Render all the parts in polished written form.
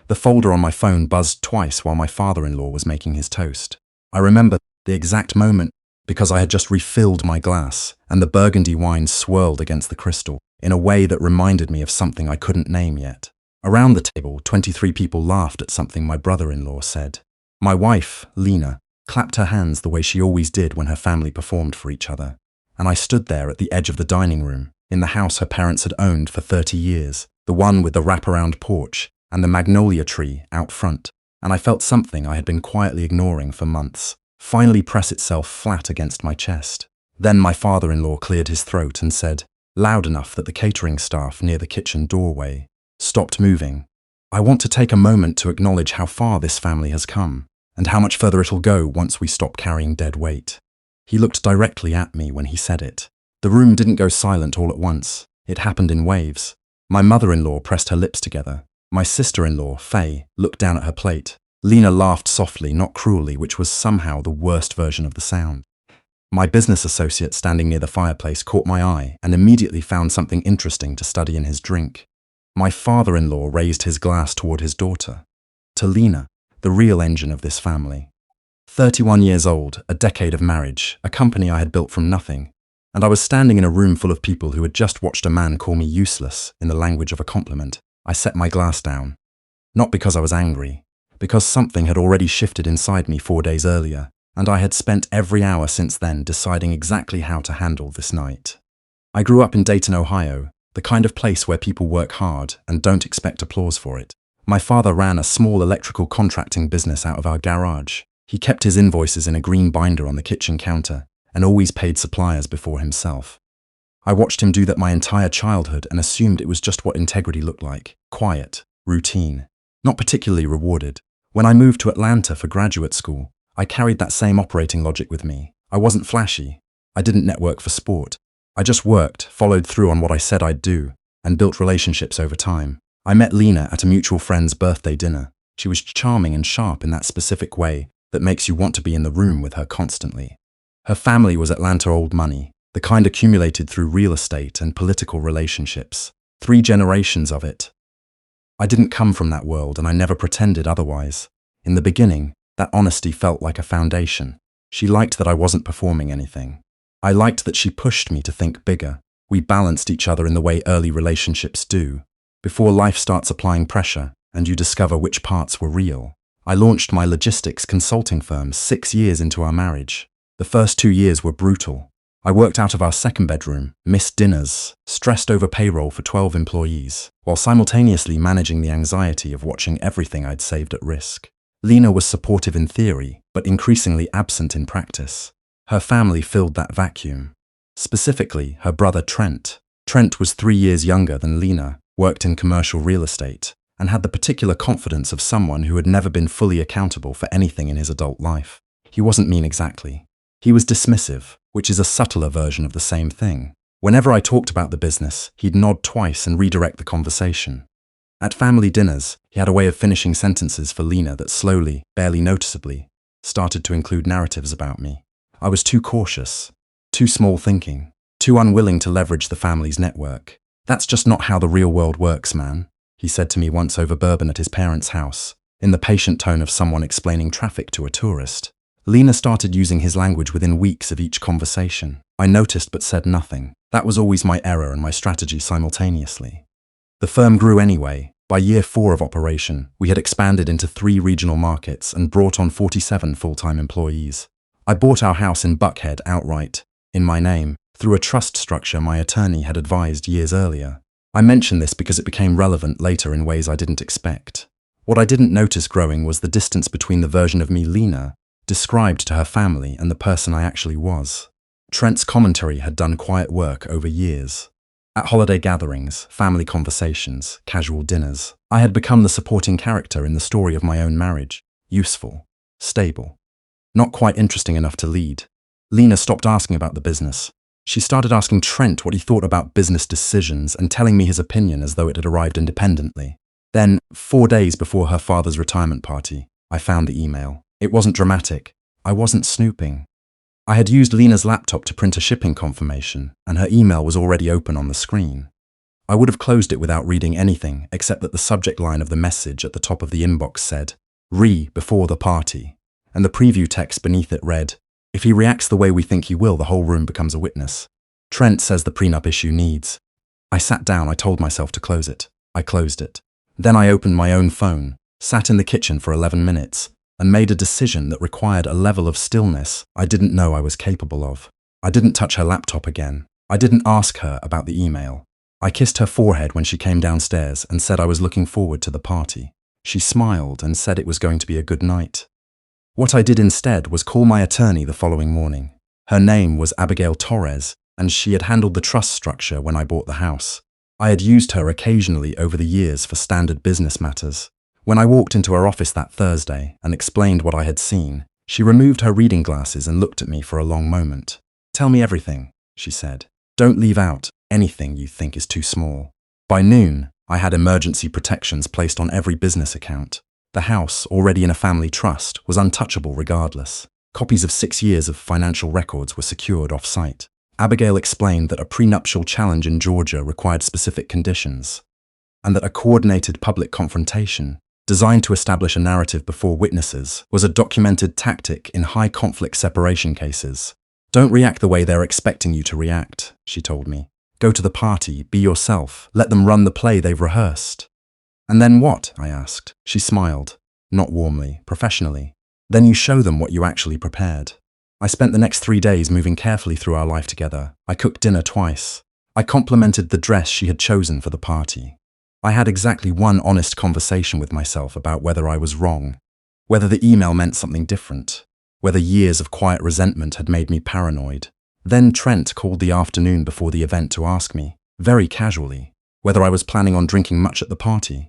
The folder on my phone buzzed twice while my father-in-law was making his toast. I remember the exact moment because I had just refilled my glass and the burgundy wine swirled against the crystal in a way that reminded me of something I couldn't name yet. Around the table, 23 people laughed at something my brother-in-law said. My wife, Lena, clapped her hands the way she always did when her family performed for each other. And I stood there at the edge of the dining room, in the house her parents had owned for 30 years, the one with the wraparound porch and the magnolia tree out front. And I felt something I had been quietly ignoring for months finally press itself flat against my chest. Then my father-in-law cleared his throat and said, loud enough that the catering staff near the kitchen doorway stopped moving, I want to take a moment to acknowledge how far this family has come, and how much further it'll go once we stop carrying dead weight. He looked directly at me when he said it. The room didn't go silent all at once. It happened in waves. My mother-in-law pressed her lips together. My sister-in-law, Faye, looked down at her plate. Lena laughed softly, not cruelly, which was somehow the worst version of the sound. My business associate standing near the fireplace caught my eye and immediately found something interesting to study in his drink. My father-in-law raised his glass toward his daughter. To Lena, the real engine of this family. 31 years old, a decade of marriage, a company I had built from nothing, and I was standing in a room full of people who had just watched a man call me useless in the language of a compliment. I set my glass down. Not because I was angry, because something had already shifted inside me 4 days earlier, and I had spent every hour since then deciding exactly how to handle this night. I grew up in Dayton, Ohio, the kind of place where people work hard and don't expect applause for it. My father ran a small electrical contracting business out of our garage. He kept his invoices in a green binder on the kitchen counter and always paid suppliers before himself. I watched him do that my entire childhood and assumed it was just what integrity looked like. Quiet, routine, not particularly rewarded. When I moved to Atlanta for graduate school, I carried that same operating logic with me. I wasn't flashy. I didn't network for sport. I just worked, followed through on what I said I'd do, and built relationships over time. I met Lena at a mutual friend's birthday dinner. She was charming and sharp in that specific way that makes you want to be in the room with her constantly. Her family was Atlanta old money, the kind accumulated through real estate and political relationships. 3 generations of it. I didn't come from that world and I never pretended otherwise. In the beginning, that honesty felt like a foundation. She liked that I wasn't performing anything. I liked that she pushed me to think bigger. We balanced each other in the way early relationships do. Before life starts applying pressure and you discover which parts were real. I launched my logistics consulting firm 6 years into our marriage. The first 2 years were brutal. I worked out of our second bedroom, missed dinners, stressed over payroll for 12 employees, while simultaneously managing the anxiety of watching everything I'd saved at risk. Lena was supportive in theory, but increasingly absent in practice. Her family filled that vacuum. Specifically, her brother Trent. Trent was 3 years younger than Lena, worked in commercial real estate, and had the particular confidence of someone who had never been fully accountable for anything in his adult life. He wasn't mean exactly. He was dismissive, which is a subtler version of the same thing. Whenever I talked about the business, he'd nod twice and redirect the conversation. At family dinners, he had a way of finishing sentences for Lena that slowly, barely noticeably, started to include narratives about me. I was too cautious, too small thinking, too unwilling to leverage the family's network. That's just not how the real world works, man, he said to me once over bourbon at his parents' house, in the patient tone of someone explaining traffic to a tourist. Lena started using his language within weeks of each conversation. I noticed but said nothing. That was always my error and my strategy simultaneously. The firm grew anyway. By year 4 of operation, we had expanded into 3 regional markets and brought on 47 full-time employees. I bought our house in Buckhead outright, in my name, through a trust structure my attorney had advised years earlier. I mention this because it became relevant later in ways I didn't expect. What I didn't notice growing was the distance between the version of me Lena described to her family and the person I actually was. Trent's commentary had done quiet work over years. At holiday gatherings, family conversations, casual dinners, I had become the supporting character in the story of my own marriage. Useful, stable, not quite interesting enough to lead. Lena stopped asking about the business. She started asking Trent what he thought about business decisions and telling me his opinion as though it had arrived independently. Then, 4 days before her father's retirement party, I found the email. It wasn't dramatic. I wasn't snooping. I had used Lena's laptop to print a shipping confirmation, and her email was already open on the screen. I would have closed it without reading anything except that the subject line of the message at the top of the inbox said, before the party, and the preview text beneath it read, if he reacts the way we think he will, the whole room becomes a witness. Trent says the prenup issue needs. I sat down, I told myself to close it. I closed it. Then I opened my own phone, sat in the kitchen for 11 minutes, and made a decision that required a level of stillness I didn't know I was capable of. I didn't touch her laptop again. I didn't ask her about the email. I kissed her forehead when she came downstairs and said I was looking forward to the party. She smiled and said it was going to be a good night. What I did instead was call my attorney the following morning. Her name was Abigail Torres, and she had handled the trust structure when I bought the house. I had used her occasionally over the years for standard business matters. When I walked into her office that Thursday and explained what I had seen, she removed her reading glasses and looked at me for a long moment. Tell me everything, she said. Don't leave out anything you think is too small. By noon, I had emergency protections placed on every business account. The house, already in a family trust, was untouchable regardless. Copies of 6 years of financial records were secured off-site. Abigail explained that a prenuptial challenge in Georgia required specific conditions, and that a coordinated public confrontation, designed to establish a narrative before witnesses, was a documented tactic in high-conflict separation cases. Don't react the way they're expecting you to react, she told me. Go to the party, be yourself, let them run the play they've rehearsed. And then what? I asked. She smiled, not warmly, professionally. Then you show them what you actually prepared. I spent the next 3 days moving carefully through our life together. I cooked dinner twice. I complimented the dress she had chosen for the party. I had exactly one honest conversation with myself about whether I was wrong, whether the email meant something different, whether years of quiet resentment had made me paranoid. Then Trent called the afternoon before the event to ask me, very casually, whether I was planning on drinking much at the party.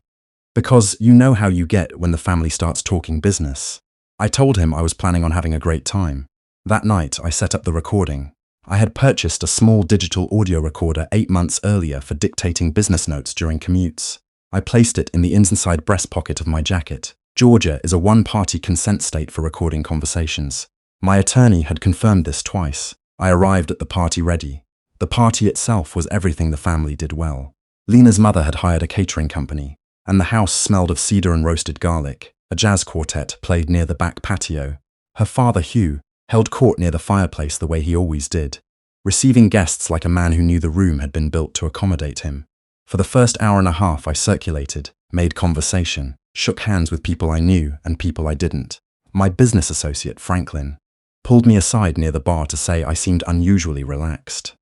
Because you know how you get when the family starts talking business. I told him I was planning on having a great time. That night, I set up the recording. I had purchased a small digital audio recorder 8 months earlier for dictating business notes during commutes. I placed it in the inside breast pocket of my jacket. Georgia is a one-party consent state for recording conversations. My attorney had confirmed this twice. I arrived at the party ready. The party itself was everything the family did well. Lena's mother had hired a catering company, and the house smelled of cedar and roasted garlic. A jazz quartet played near the back patio. Her father, Hugh, held court near the fireplace the way he always did, receiving guests like a man who knew the room had been built to accommodate him. For the first hour and a half I circulated, made conversation, shook hands with people I knew and people I didn't. My business associate, Franklin, pulled me aside near the bar to say I seemed unusually relaxed.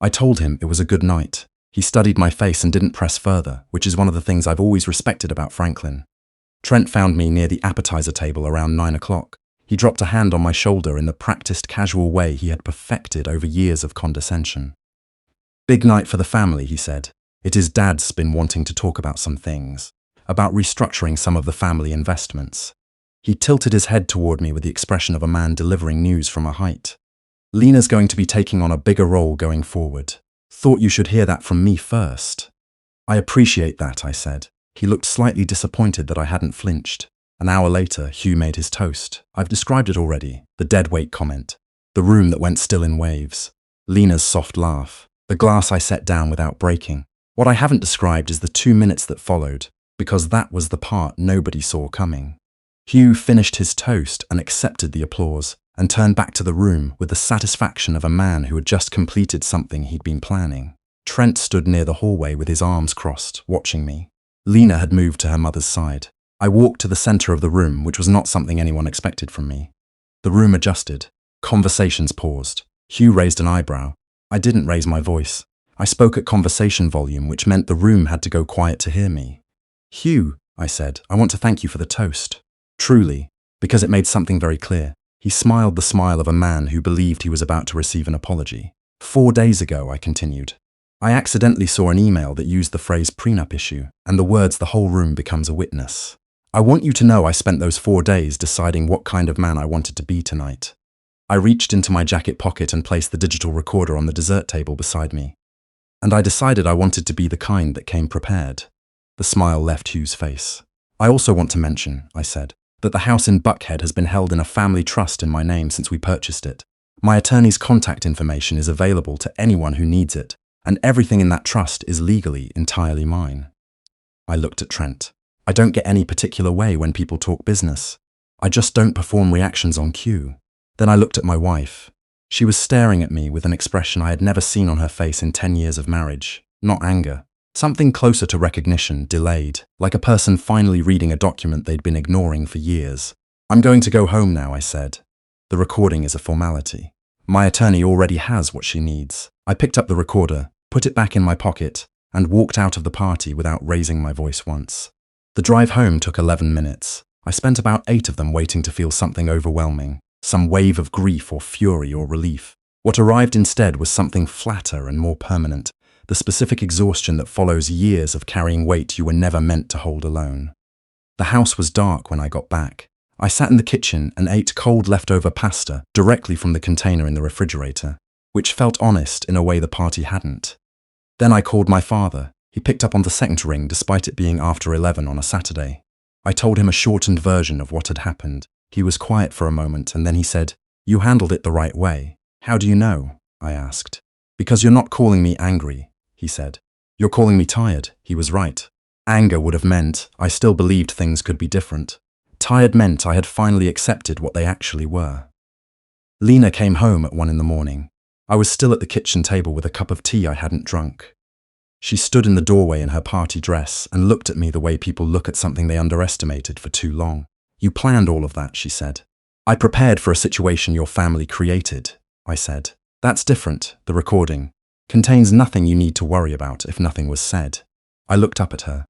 I told him it was a good night. He studied my face and didn't press further, which is one of the things I've always respected about Franklin. Trent found me near the appetizer table around 9 o'clock. He dropped a hand on my shoulder in the practiced casual way he had perfected over years of condescension. Big night for the family, he said. It is Dad's been wanting to talk about some things, about restructuring some of the family investments. He tilted his head toward me with the expression of a man delivering news from a height. Lena's going to be taking on a bigger role going forward. Thought you should hear that from me first. I appreciate that, I said. He looked slightly disappointed that I hadn't flinched. An hour later, Hugh made his toast. I've described it already. The dead weight comment. The room that went still in waves. Lena's soft laugh. The glass I set down without breaking. What I haven't described is the 2 minutes that followed, because that was the part nobody saw coming. Hugh finished his toast and accepted the applause, and turned back to the room with the satisfaction of a man who had just completed something he'd been planning. Trent stood near the hallway with his arms crossed, watching me. Lena had moved to her mother's side. I walked to the center of the room, which was not something anyone expected from me. The room adjusted. Conversations paused. Hugh raised an eyebrow. I didn't raise my voice. I spoke at conversation volume, which meant the room had to go quiet to hear me. Hugh, I said, I want to thank you for the toast. Truly, because it made something very clear. He smiled the smile of a man who believed he was about to receive an apology. 4 days ago, I continued, I accidentally saw an email that used the phrase prenup issue and the words the whole room becomes a witness. I want you to know I spent those 4 days deciding what kind of man I wanted to be tonight. I reached into my jacket pocket and placed the digital recorder on the dessert table beside me. And I decided I wanted to be the kind that came prepared. The smile left Hugh's face. I also want to mention, I said, that the house in Buckhead has been held in a family trust in my name since we purchased it. My attorney's contact information is available to anyone who needs it. and everything in that trust is legally entirely mine. I looked at Trent. I don't get any particular way when people talk business. I just don't perform reactions on cue. Then I looked at my wife. She was staring at me with an expression I had never seen on her face in 10 years of marriage. Not anger. Something closer to recognition, delayed, like a person finally reading a document they'd been ignoring for years. I'm going to go home now, I said. The recording is a formality. My attorney already has what she needs. I picked up the recorder, put it back in my pocket, and walked out of the party without raising my voice once. The drive home took 11 minutes. I spent about 8 of them waiting to feel something overwhelming, some wave of grief or fury or relief. What arrived instead was something flatter and more permanent, the specific exhaustion that follows years of carrying weight you were never meant to hold alone. The house was dark when I got back. I sat in the kitchen and ate cold leftover pasta directly from the container in the refrigerator, which felt honest in a way the party hadn't. Then I called my father. He picked up on the second ring despite it being after 11 on a Saturday. I told him a shortened version of what had happened. He was quiet for a moment and then he said, "You handled it the right way." "How do you know?" I asked. "Because you're not calling me angry," he said. "You're calling me tired." He was right. Anger would have meant I still believed things could be different. Tired meant I had finally accepted what they actually were. Lena came home at 1 in the morning. I was still at the kitchen table with a cup of tea I hadn't drunk. She stood in the doorway in her party dress and looked at me the way people look at something they underestimated for too long. "You planned all of that," she said. "I prepared for a situation your family created," I said. "That's different. The recording contains nothing you need to worry about if nothing was said." I looked up at her.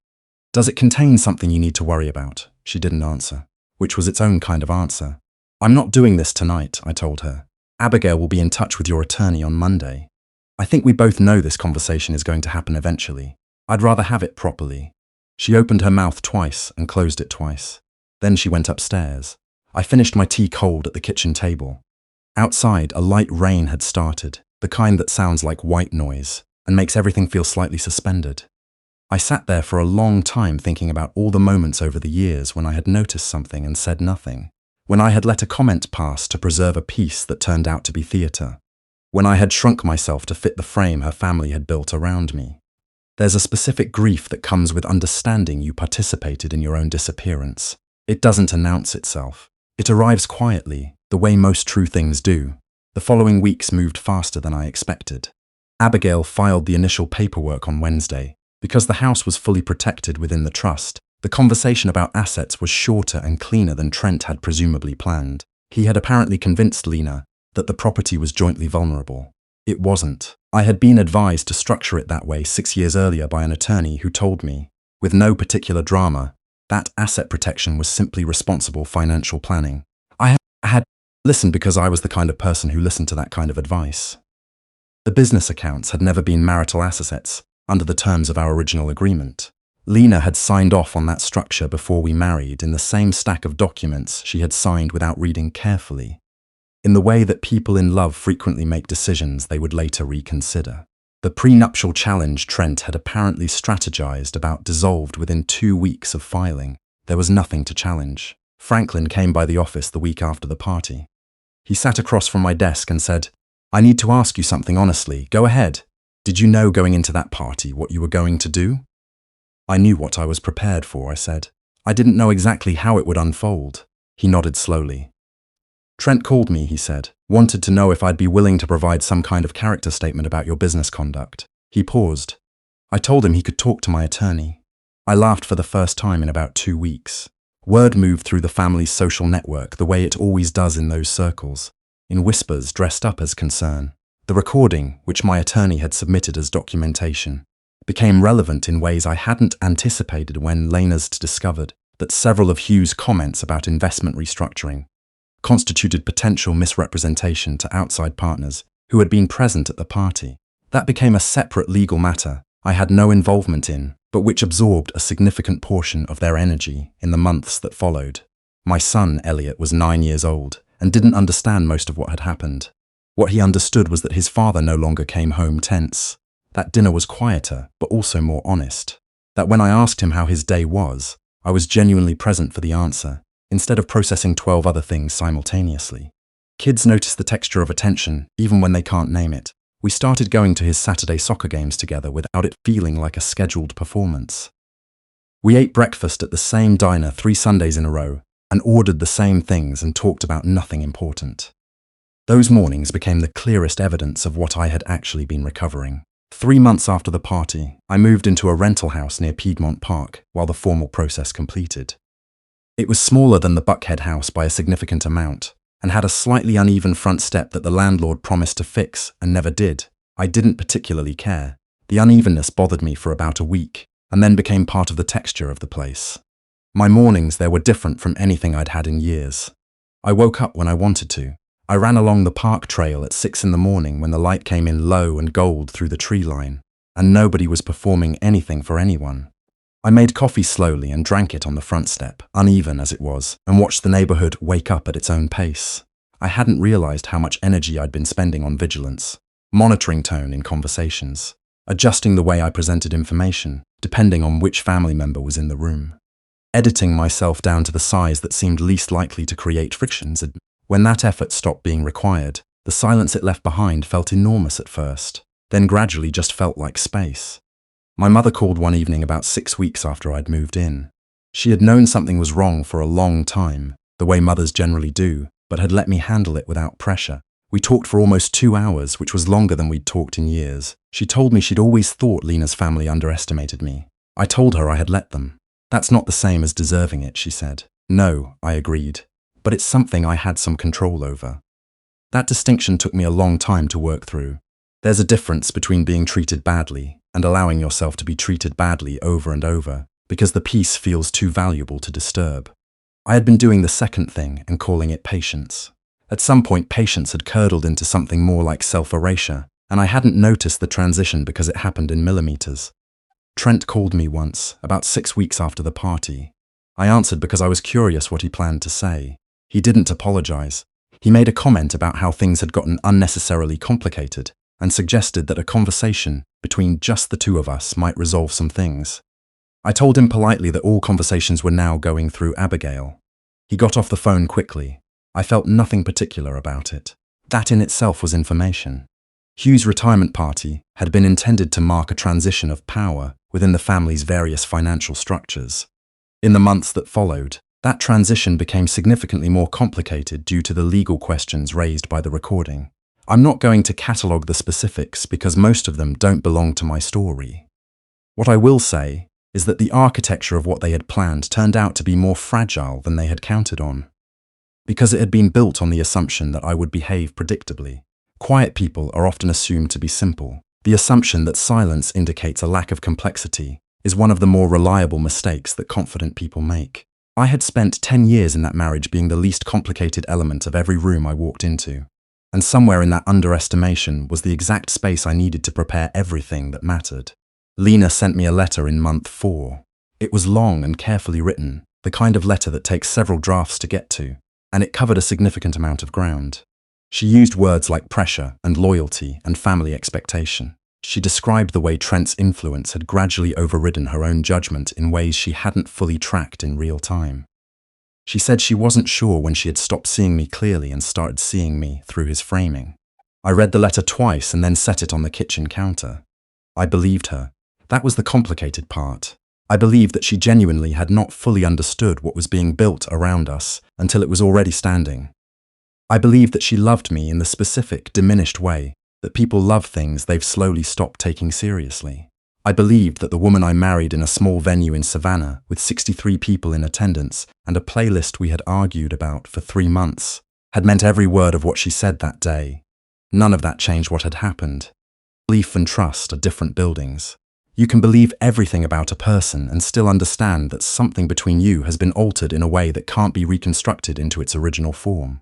"Does it contain something you need to worry about?" She didn't answer, which was its own kind of answer. "I'm not doing this tonight," I told her. "Abigail will be in touch with your attorney on Monday. I think we both know this conversation is going to happen eventually. I'd rather have it properly." She opened her mouth twice and closed it twice. Then she went upstairs. I finished my tea cold at the kitchen table. Outside, a light rain had started, the kind that sounds like white noise and makes everything feel slightly suspended. I sat there for a long time thinking about all the moments over the years when I had noticed something and said nothing, when I had let a comment pass to preserve a piece that turned out to be theatre, when I had shrunk myself to fit the frame her family had built around me. There's a specific grief that comes with understanding you participated in your own disappearance. It doesn't announce itself. It arrives quietly, the way most true things do. The following weeks moved faster than I expected. Abigail filed the initial paperwork on Wednesday. Because the house was fully protected within the trust, the conversation about assets was shorter and cleaner than Trent had presumably planned. He had apparently convinced Lena that the property was jointly vulnerable. It wasn't. I had been advised to structure it that way 6 years earlier by an attorney who told me, with no particular drama, that asset protection was simply responsible financial planning. I had listened because I was the kind of person who listened to that kind of advice. The business accounts had never been marital assets under the terms of our original agreement. Lena had signed off on that structure before we married in the same stack of documents she had signed without reading carefully, in the way that people in love frequently make decisions they would later reconsider. The prenuptial challenge Trent had apparently strategized about dissolved within 2 weeks of filing. There was nothing to challenge. Franklin came by the office the week after the party. He sat across from my desk and said, "I need to ask you something honestly. Go ahead. Did you know going into that party what you were going to do?" "I knew what I was prepared for," I said. "I didn't know exactly how it would unfold." He nodded slowly. "Trent called me," he said, "wanted to know if I'd be willing to provide some kind of character statement about your business conduct." He paused. I told him he could talk to my attorney. I laughed for the first time in about 2 weeks. Word moved through the family's social network the way it always does in those circles, in whispers dressed up as concern. The recording, which my attorney had submitted as documentation, became relevant in ways I hadn't anticipated when Lena's discovered that several of Hugh's comments about investment restructuring constituted potential misrepresentation to outside partners who had been present at the party. That became a separate legal matter I had no involvement in, but which absorbed a significant portion of their energy in the months that followed. My son, Elliot, was 9 years old and didn't understand most of what had happened. What he understood was that his father no longer came home tense, that dinner was quieter but also more honest, that when I asked him how his day was, I was genuinely present for the answer, instead of processing 12 other things simultaneously. Kids notice the texture of attention even when they can't name it. We started going to his Saturday soccer games together without it feeling like a scheduled performance. We ate breakfast at the same diner 3 Sundays in a row and ordered the same things and talked about nothing important. Those mornings became the clearest evidence of what I had actually been recovering. 3 months after the party, I moved into a rental house near Piedmont Park while the formal process completed. It was smaller than the Buckhead house by a significant amount, and had a slightly uneven front step that the landlord promised to fix and never did. I didn't particularly care. The unevenness bothered me for about a week, and then became part of the texture of the place. My mornings there were different from anything I'd had in years. I woke up when I wanted to. I ran along the park trail at 6 in the morning when the light came in low and gold through the tree line, and nobody was performing anything for anyone. I made coffee slowly and drank it on the front step, uneven as it was, and watched the neighborhood wake up at its own pace. I hadn't realized how much energy I'd been spending on vigilance, monitoring tone in conversations, adjusting the way I presented information, depending on which family member was in the room, editing myself down to the size that seemed least likely to create frictions. When that effort stopped being required, the silence it left behind felt enormous at first, then gradually just felt like space. My mother called one evening about 6 weeks after I'd moved in. She had known something was wrong for a long time, the way mothers generally do, but had let me handle it without pressure. We talked for almost 2 hours, which was longer than we'd talked in years. She told me she'd always thought Lena's family underestimated me. I told her I had let them. That's not the same as deserving it, she said. No, I agreed, but it's something I had some control over. That distinction took me a long time to work through. There's a difference between being treated badly and allowing yourself to be treated badly over and over, because the peace feels too valuable to disturb. I had been doing the second thing and calling it patience. At some point, patience had curdled into something more like self-erasure, and I hadn't noticed the transition because it happened in millimeters. Trent called me once, about 6 weeks after the party. I answered because I was curious what he planned to say. He didn't apologize. He made a comment about how things had gotten unnecessarily complicated, and suggested that a conversation between just the two of us might resolve some things. I told him politely that all conversations were now going through Abigail. He got off the phone quickly. I felt nothing particular about it. That in itself was information. Hugh's retirement party had been intended to mark a transition of power within the family's various financial structures. In the months that followed, that transition became significantly more complicated due to the legal questions raised by the recording. I'm not going to catalogue the specifics because most of them don't belong to my story. What I will say is that the architecture of what they had planned turned out to be more fragile than they had counted on. Because it had been built on the assumption that I would behave predictably. Quiet people are often assumed to be simple. The assumption that silence indicates a lack of complexity is one of the more reliable mistakes that confident people make. I had spent 10 years in that marriage being the least complicated element of every room I walked into. And somewhere in that underestimation was the exact space I needed to prepare everything that mattered. Lena sent me a letter in month 4. It was long and carefully written, the kind of letter that takes several drafts to get to, and it covered a significant amount of ground. She used words like pressure and loyalty and family expectation. She described the way Trent's influence had gradually overridden her own judgment in ways she hadn't fully tracked in real time. She said she wasn't sure when she had stopped seeing me clearly and started seeing me through his framing. I read the letter twice and then set it on the kitchen counter. I believed her. That was the complicated part. I believed that she genuinely had not fully understood what was being built around us until it was already standing. I believed that she loved me in the specific, diminished way that people love things they've slowly stopped taking seriously. I believed that the woman I married in a small venue in Savannah with 63 people in attendance and a playlist we had argued about for 3 months had meant every word of what she said that day. None of that changed what had happened. Belief and trust are different buildings. You can believe everything about a person and still understand that something between you has been altered in a way that can't be reconstructed into its original form.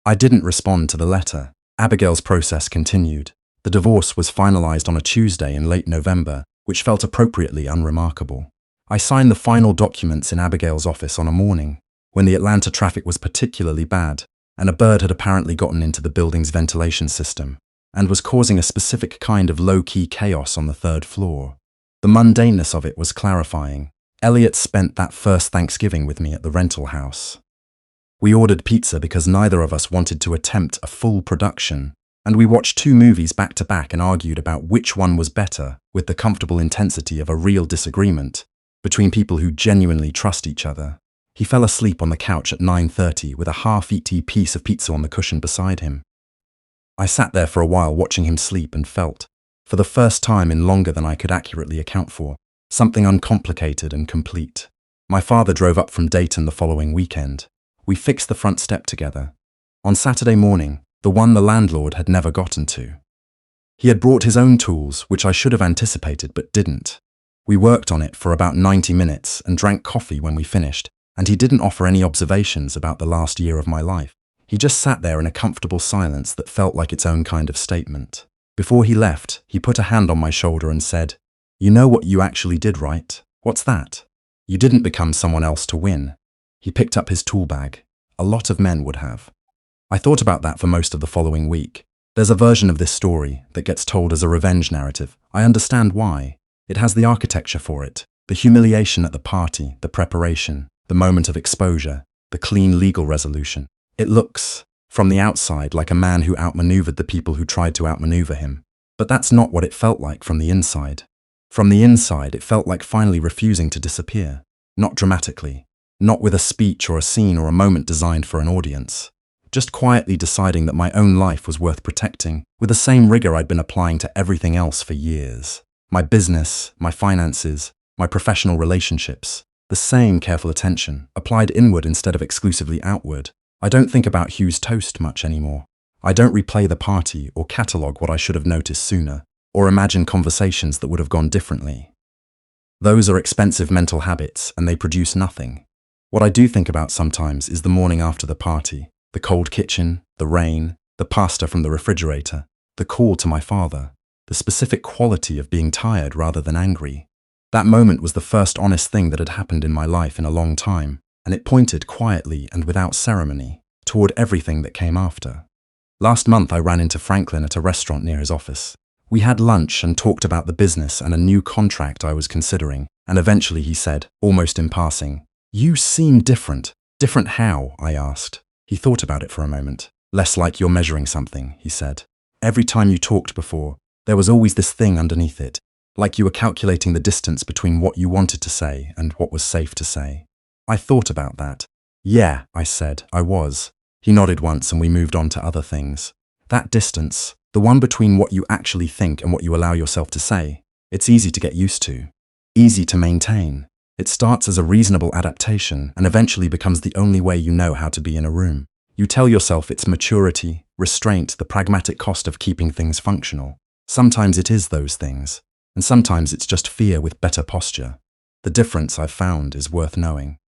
I didn't respond to the letter. Abigail's process continued. The divorce was finalized on a Tuesday in late November, which felt appropriately unremarkable. I signed the final documents in Abigail's office on a morning when the Atlanta traffic was particularly bad, and a bird had apparently gotten into the building's ventilation system and was causing a specific kind of low-key chaos on the 3rd floor. The mundaneness of it was clarifying. Elliot spent that first Thanksgiving with me at the rental house. We ordered pizza because neither of us wanted to attempt a full production, And we watched 2 movies back to back and argued about which one was better, with the comfortable intensity of a real disagreement between people who genuinely trust each other. He fell asleep on the couch at 9:30 with a half-eaten piece of pizza on the cushion beside him. I sat there for a while watching him sleep and felt, for the first time in longer than I could accurately account for, something uncomplicated and complete. My father drove up from Dayton the following weekend. We fixed the front step together. On Saturday morning, the one the landlord had never gotten to. He had brought his own tools, which I should have anticipated but didn't. We worked on it for about 90 minutes and drank coffee when we finished, and he didn't offer any observations about the last year of my life. He just sat there in a comfortable silence that felt like its own kind of statement. Before he left, he put a hand on my shoulder and said, "You know what you actually did, right? What's that? You didn't become someone else to win." He picked up his tool bag. A lot of men would have. I thought about that for most of the following week. There's a version of this story that gets told as a revenge narrative. I understand why. It has the architecture for it, the humiliation at the party, the preparation, the moment of exposure, the clean legal resolution. It looks, from the outside, like a man who outmaneuvered the people who tried to outmaneuver him. But that's not what it felt like from the inside. From the inside, it felt like finally refusing to disappear. Not dramatically. Not with a speech or a scene or a moment designed for an audience. Just quietly deciding that my own life was worth protecting, with the same rigor I'd been applying to everything else for years. My business, my finances, my professional relationships. The same careful attention, applied inward instead of exclusively outward. I don't think about Hugh's toast much anymore. I don't replay the party or catalogue what I should have noticed sooner, or imagine conversations that would have gone differently. Those are expensive mental habits, and they produce nothing. What I do think about sometimes is the morning after the party, the cold kitchen, the rain, the pasta from the refrigerator, the call to my father, the specific quality of being tired rather than angry. That moment was the first honest thing that had happened in my life in a long time, and it pointed quietly and without ceremony toward everything that came after. Last month I ran into Franklin at a restaurant near his office. We had lunch and talked about the business and a new contract I was considering, and eventually he said, almost in passing, "You seem different." "Different how?" I asked. He thought about it for a moment. "Less like you're measuring something," he said. "Every time you talked before, there was always this thing underneath it, like you were calculating the distance between what you wanted to say and what was safe to say." I thought about that. "Yeah," I said, "I was." He nodded once and we moved on to other things. That distance, the one between what you actually think and what you allow yourself to say, it's easy to get used to. Easy to maintain. It starts as a reasonable adaptation and eventually becomes the only way you know how to be in a room. You tell yourself it's maturity, restraint, the pragmatic cost of keeping things functional. Sometimes it is those things, and sometimes it's just fear with better posture. The difference I've found is worth knowing.